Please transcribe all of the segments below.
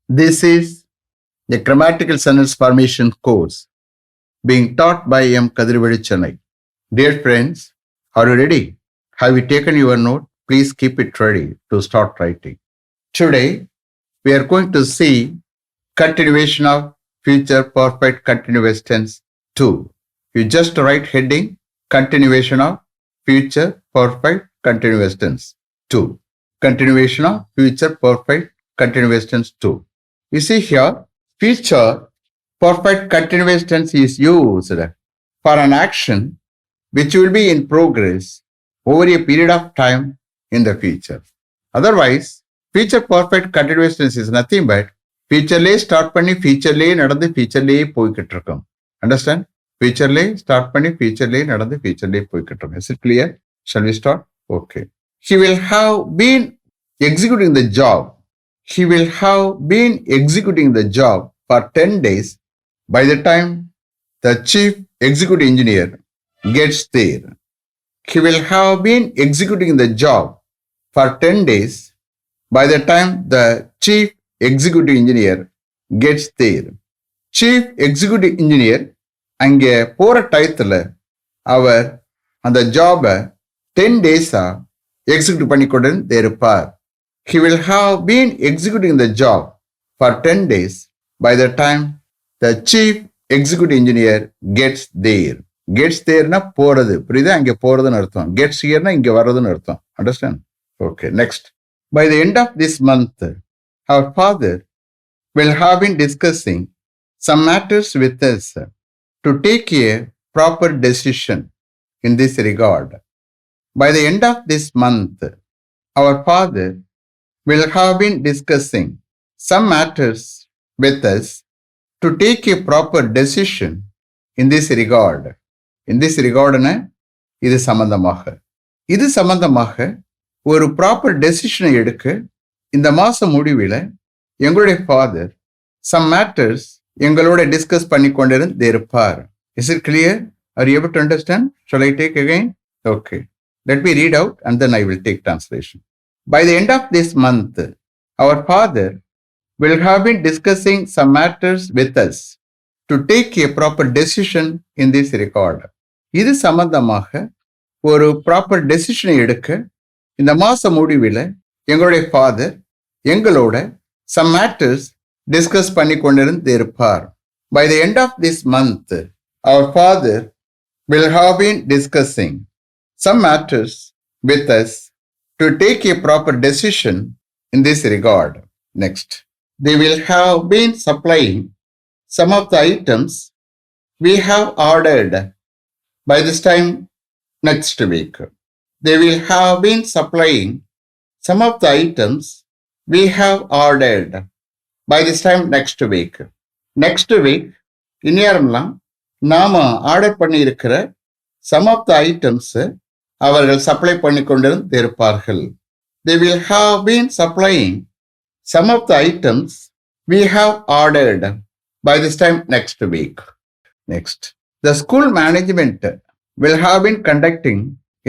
This is a grammatical sentence formation course being taught by M. Kadirvedi Chennai. Dear friends, are you ready? Have you taken your note? Please keep it ready to start writing. Today, we are going to see continuation of future perfect continuous tense 2. You just write heading continuation of future perfect continuous tense 2. Continuation of future perfect continuous tense 2. You see here, future perfect continuous tense is used for an action which will be in progress over a period of time in the future. Otherwise, future perfect continuous tense is nothing but futureலே start பண்ணி ஃபியூச்சர்லேயே நடந்து ஃபியூச்சர்லேயே போய்கிட்டு இருக்கோம். Understand? ஃபியூச்சர்லே start பண்ணி ஃபியூச்சர்லேயே நடந்து ஃபியூச்சர்லேயே போய்கிட்டு இருக்கோம். Is it clear? Shall we start? Okay. He will have been executing the job. He will have been executing the job for 10 days by the time the chief executive engineer gets there. He will have been executing the job for 10 days by the time the chief executive engineer gets there. Chief executive engineer அங்கே போற டயத்தில் அவர் அந்த ஜாபை 10 டேஸா execute பண்ணி கொண்டு இருப்பார். He will have been executing the job for 10 days by the time the chief executive engineer gets there. Gets thereனா போறது, புரியுதா? அங்கே போறதுன்னு அர்த்தம். Gets hereனா இங்கே வர்றதுன்னு அர்த்தம். Understand? Okay, next. By the end of this month, our father will have been discussing some matters with us to take a proper decision in this regard. By the end of this month, our father will have been discussing some matters with us to take a proper decision in this regard. In this regardனா இது சம்பந்தமாக ஒரு proper டெசிஷனை எடுக்க இந்த மாசம் முடிவில் எங்களுடைய father some matters எங்களோட discuss பண்ணி கொண்டிருந்து இருப்பார். Is it clear? Are you able to understand? Shall I take again? Okay, let me read out and then I will take translation. By the end of this month, our father will have been discussing some matters with us to take a proper decision in this regard. இது சம்பந்தமாக ஒரு proper டெசிஷனை எடுக்க இந்த மாச முடிவில் எங்களுடைய father எங்களோட some matters discuss பண்ணி கொண்டிருந்து இருப்பார். By the end of this month, our father will have been discussing some matters with us to take a proper decision in this regard. Next, they will have been supplying some of the items we have ordered by this time next week. They will have been supplying some of the items we have ordered by this time next week. Next week, இந்நேரம்லாம் நாம order பண்ணி இருக்கிற some of the items அவர்கள் supply பண்ணி கொண்டிருந்து இருப்பார்கள். They will have been supplying some of the items we have ordered by this time next week. Next, the school management will have been conducting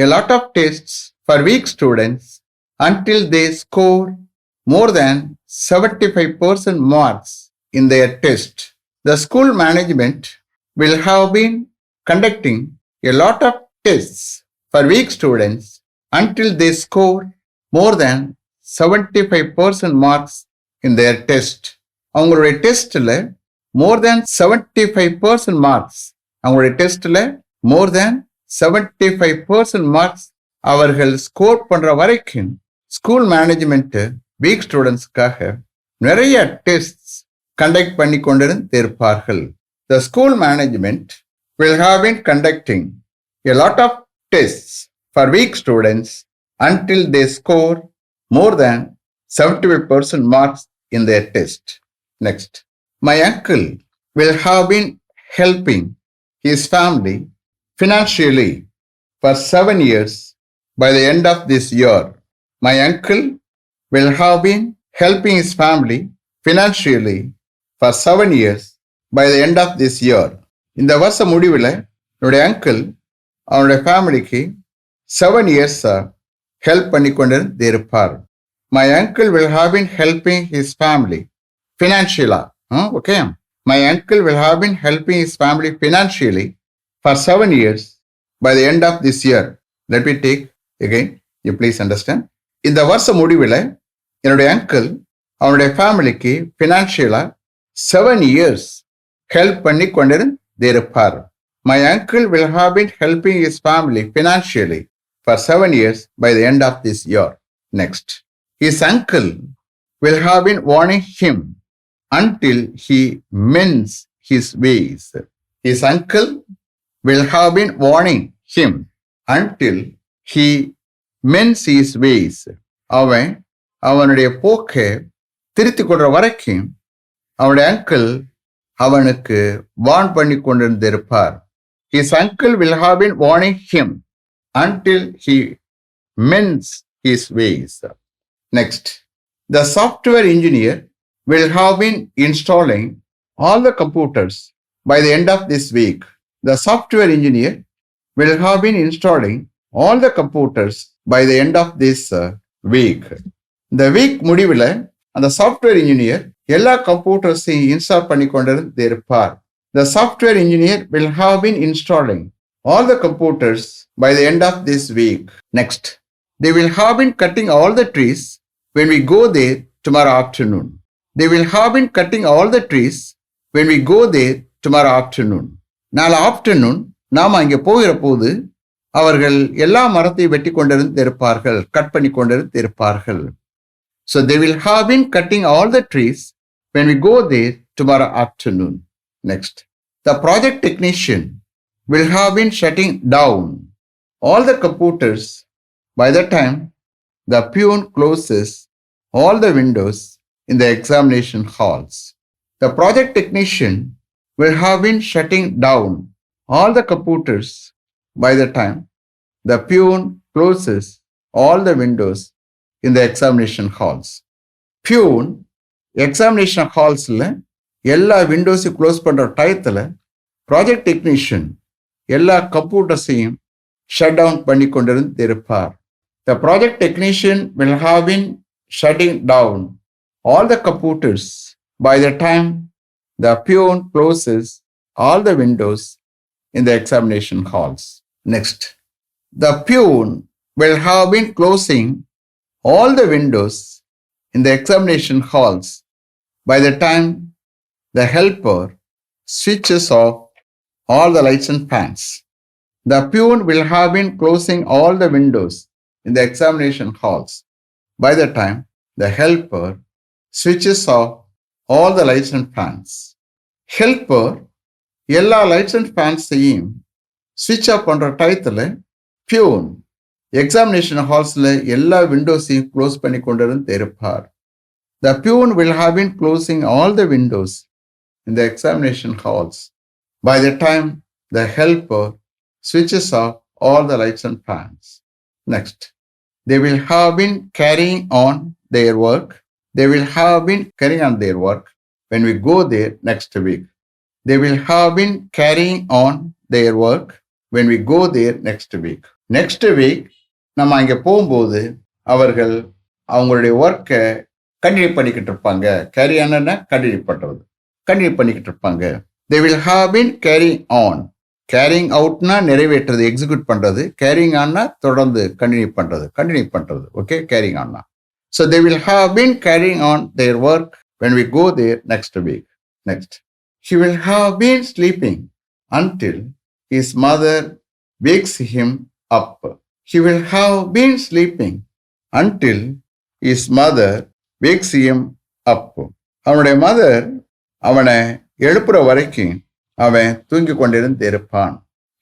a lot of tests for weak students until they score more than 75% marks in their test. The school management will have been conducting a lot of tests for weak students until they score more than 75% marks in their test. அவங்களுடைய டெஸ்ட்ல more than 75% marks, அவங்களுடைய டெஸ்ட்ல more than 75% marks அவர்கள் score பண்ற வரைக்கும் school management week ஸ்டூடெண்ட்ஸ்க்காக நிறைய test conduct பண்ணி கொண்டிருந்து இருப்பார்கள். The school management will have been conducting a lot of tests for weak students until they score more than 75% marks in their test. Next, my uncle will have been helping his family financially for 7 years by the end of this year. My uncle will have been helping his family financially for 7 years by the end of this year. இந்த வருஷ முடிவில் என்னுடைய uncle அவனுடைய ஃபேமிலிக்கு 7 years help பண்ணி கொண்டு இருப்பார். My uncle will have been helping his family financially. Okay. My uncle will have been helping his family financially for 7 years by the end of this year. Let me take again. You please understand. இந்த வருஷ முடிவில் என்னுடைய uncle அவனுடைய ஃபேமிலிக்கு ஃபினான்ஷியலா 7 years help பண்ணி கொண்டிருப்பார். My uncle will have been helping his family financially for 7 years by the end of this year. Next. His uncle will have been warning him until he mends his ways. His uncle will have been warning him until he mends his ways. அவனுடைய போக்கை திருத்திக் கொள்ற வரைக்கும் அவனுடைய uncle அவனுக்கு warn பண்ணி கொண்டிருந்திருப்பார். His uncle will have been warning him until he mends his ways. Next, the software engineer will have been installing all the computers by the end of this week. The software engineer will have been installing all the computers by the end of this week. The week முடிவில் அந்த software engineer எல்லா கம்ப்யூட்டர்ஸையும் install பண்ணி கொண்டிருப்பார். The software engineer will have been installing all the computers by the end of this week. Next, they will have been cutting all the trees when we go there tomorrow afternoon. They will have been cutting all the trees when we go there tomorrow afternoon. நாளை afternoon நாம் அங்கே போகிற போது அவர்கள் எல்லா மரத்தையும் வெட்டி கொண்டிருப்பார்கள், கட் பண்ணி கொண்டிருப்பார்கள். So they will have been cutting all the trees when we go there tomorrow afternoon. Next, the project technician will have been shutting down all the computers by the time the peon closes all the windows in the examination halls. The project technician will have been shutting down all the computers by the time the peon closes all the windows in the examination halls. Peon examination hallsல எல்லா விண்டோஸையும் close பண்ற டயத்துல project technician எல்லா கம்ப்யூட்டர்ஸையும் shut down பண்ணி கொண்டிருப்பார். The project technician will have been shutting down all the computers by the time the peon closes all the windows in the examination halls. Next, the peon will have been closing all the windows in the examination halls by the time the helper switches off all the lights and fans. The peon will have been closing all the windows in the examination halls by the time the helper switches off all the lights and fans. Helper எல்லா lights and ஃபேன்ஸையும் ஸ்விட்ச் of பண்ற டயத்துல peon examination ஹால்ஸ்ல எல்லா விண்டோஸையும் close பண்ணி கொண்டிருப்பார். The peon will have been closing all the windows in the examination halls by the time the helper switches off all the lights and fans. Next, they will have been carrying on their work. They will have been carrying on their work when we go there next week. They will have been carrying on their work when we go there next week. Next week, நம்ம அங்கே போகும்போது அவர்கள் அவங்களுடைய ஒர்க்கை continue பண்ணிக்கிட்டு இருப்பாங்க. Carry ஆனா continue பண்ணிக்கிட்டு இருப்பாங்க. They will have been carrying on. Carrying அவுட்னா நிறைவேற்றுறது, எக்ஸிக்யூட் பண்றது. கேரிங் ஆன்னா தொடர்ந்து கண்டினியூ பண்றது. ஓகே, கேரிங் ஆன்னா. So they will have been carrying on their work when we go there next week. Next, he will have been sleeping until his mother wakes him up. He will have been sleeping until his mother wakes him up. அவனுடைய mother அவனை எழுப்புற வரைக்கும் அவன் தூங்கி கொண்டிருப்பான்.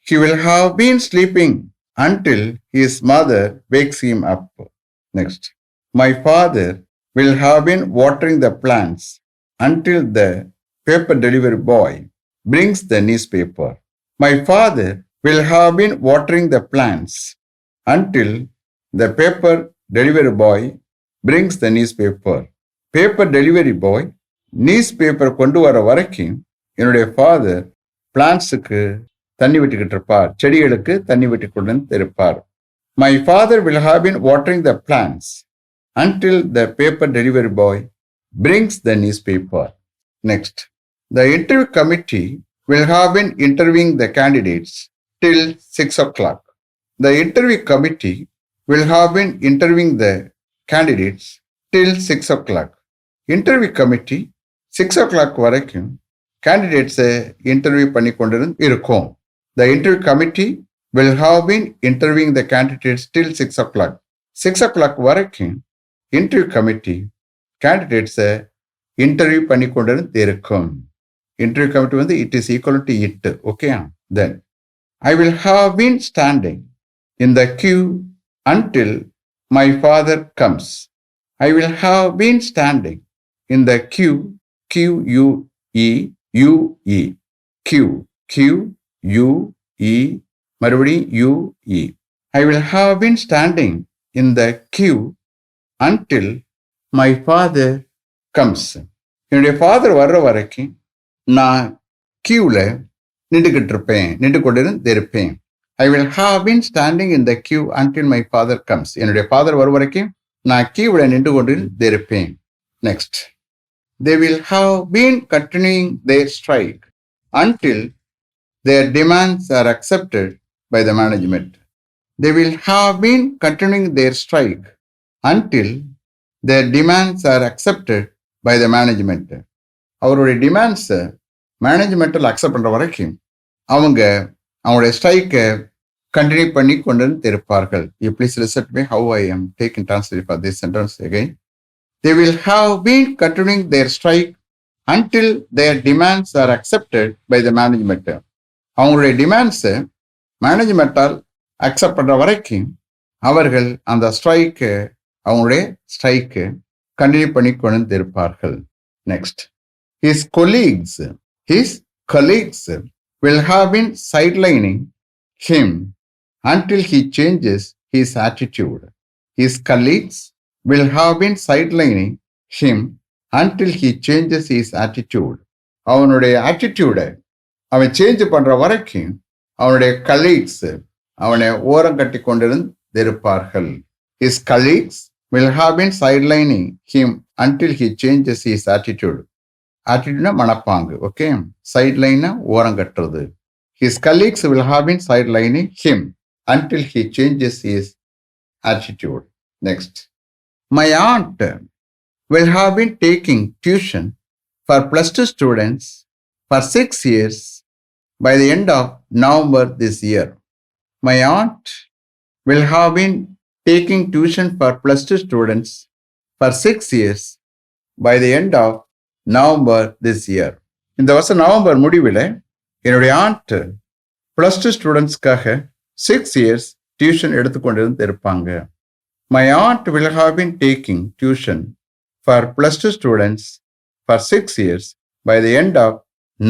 He will have been sleeping until his mother wakes him up. Next, my father will have been watering the plants until the paper delivery boy brings the newspaper. My father will have been watering the plants until the paper delivery boy brings the newspaper. Paper delivery boy newspaper கொண்டு வர வரைக்கும் என்னுடைய father பிளான்ட்ஸுக்கு தண்ணி விட்டுக்கிட்டு இருப்பார், செடிகளுக்கு தண்ணி விட்டு கொண்டு இருப்பார். My father will have been watering the plants until the paper delivery boy brings the newspaper. Next, the interview committee will have been interviewing the candidates till 6 o'clock. The interview committee will have been interviewing the candidates till 6 o'clock. Interview committee 6 o'clock வரைக்கும் candidates interview பண்ணி கொண்டிருந்து இருக்கும். The interview committee will have been interviewing the candidates till 6 o'clock. 6 o'clock வரைக்கும் interview committee candidates interview பண்ணி கொண்டிருந்து இருக்கும். Interview committee வந்து it is equal to it. Okay? Then, I will have been standing in the queue until my father comes. I will have been standing in the queue, Q-U-E, U-E, queue, Q-U-E, மறுபடி U-E. I will have been standing in the queue until my father comes. என்னுடைய father வர்ற வரைக்கும் நான் கியூவில் நின்று கொண்டிருப்பேன். I will have been standing in the queue until my father comes. என்னுடைய father வரும் வரைக்கும் நான் கியூவில் நின்று கொண்டிருப்பேன். Next, they will have been continuing their strike until their demands are accepted by the management. They will have been continuing their strike until their demands are accepted by the management. அவருடைய டிமாண்ட்ஸை மேனேஜ்மெண்ட்டில் accept பண்ணுற வரைக்கும் அவங்களுடைய ஸ்ட்ரைக்கை continue பண்ணி கொண்டு இருப்பார்கள். You please listen me have I am taking translate for this sentence again. They will have been continuing their strike until their demands are accepted by the management. அவங்களுடைய டிமாண்ட்ஸை மேனேஜ்மெண்ட்டால் accept பண்ணுற வரைக்கும் அவர்கள் அந்த அவங்களுடைய ஸ்ட்ரைக்கு கண்டினியூ பண்ணி கொண்டு இருப்பார்கள். Next, his colleagues will have been sidelining him until he changes his attitude. His colleagues will have been sidelining him until he changes his attitude. அவனுடைய ஆட்டிடியூடை அவன் சேஞ்ச் பண்ற வரைக்கும் அவனுடைய கலீக்ஸ் அவனை ஓரம் கட்டி கொண்டிருப்பார்கள். His colleagues will have been sidelining him until he changes his attitude. Attitude மனப்பாங்கு. ஓகே, சைட்லைனா ஓரம் கட்டுறது. His colleagues will have been sidelining him until he changes his attitude. Next, my aunt will have been taking tuition for plus 2 students for 6 years by the end of November this year. My aunt will have been taking tuition for plus 2 students for 6 years by the end of November this year. இந்த வருஷம் November முடிவில் என்னுடைய and plus 2 ஸ்டூடெண்ட்ஸ்க்காக 6 years tuition எடுத்துக்கொண்டு இருப்பாங்க. My aunt will have been taking tuition for plus 2 students for 6 years by the end of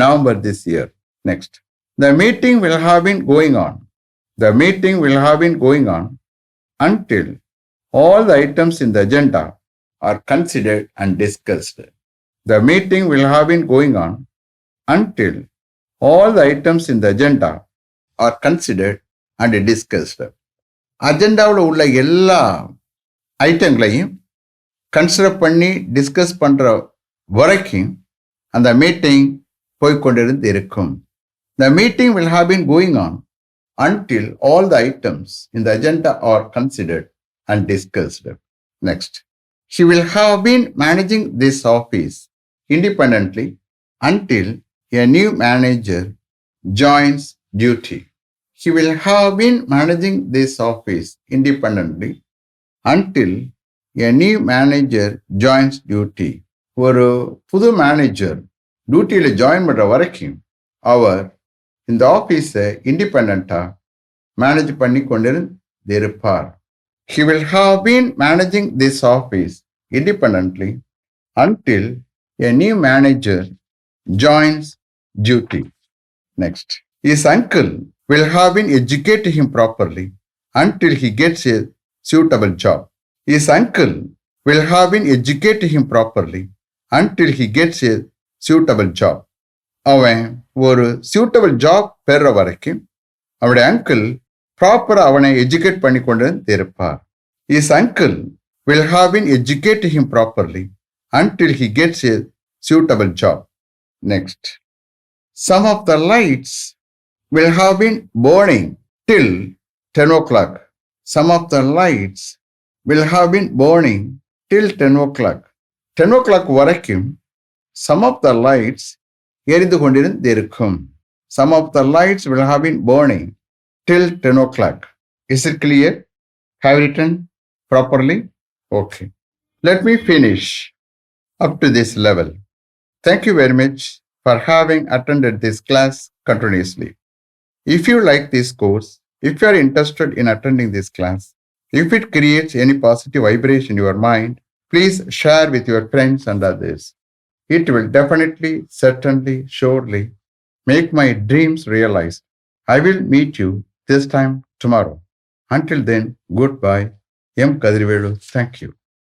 November this year. Next, the meeting will have been going on. The meeting will have been going on until all the items in the agenda are considered and discussed. The meeting will have been going on until all the items in the agenda are considered and discussed. அஜெண்டாவில் உள்ள எல்லா ஐட்டங்களையும் consider பண்ணி discuss பண்ணுற வரைக்கும் அந்த meeting போய்கொண்டிருந்து இருக்கும். The meeting will have been going on until all the items in the agenda are considered and discussed. Next, he will have been managing this office independently until a new manager joins duty. He will have been managing this office independently until a new manager joins duty. ஒரு புது manager டியூட்டியில் join பண்ணுற வரைக்கும் அவர் இந்த ஆஃபீஸை இண்டிபெண்ட்டாக manage பண்ணி கொண்டிருப்பார். He will have been managing this office independently until a new manager joins duty. Next, his uncle will have been educating him properly until he gets a suitable job. His uncle will have been educating him properly until he gets a suitable job. அவன் ஒரு suitable job பெற வரைக்கும் அவனுடைய uncle ப்ராப்பராக அவனை educate பண்ணி கொண்டு இருப்பார். His uncle will have been educating him properly until he gets a suitable job. Next. Some of the lights will have been burning till 10 o'clock. Some of the lights will have been burning till 10 o'clock. 10 o'clock வரைக்கும் some of the lights எரிந்து கொண்டிருந்திருக்கும். Some of the lights will have been burning till 10 o'clock. Is it clear? Have you written properly? Okay. Let me finish up to this level. Thank you very much for having attended this class continuously. If you like this course, if you are interested in attending this class, if it creates any positive vibration in your mind, please share with your friends and others. It will definitely, certainly, surely make my dreams realized. I will meet you this time tomorrow. Until then, goodbye. M. Kadirvelu. Thank you.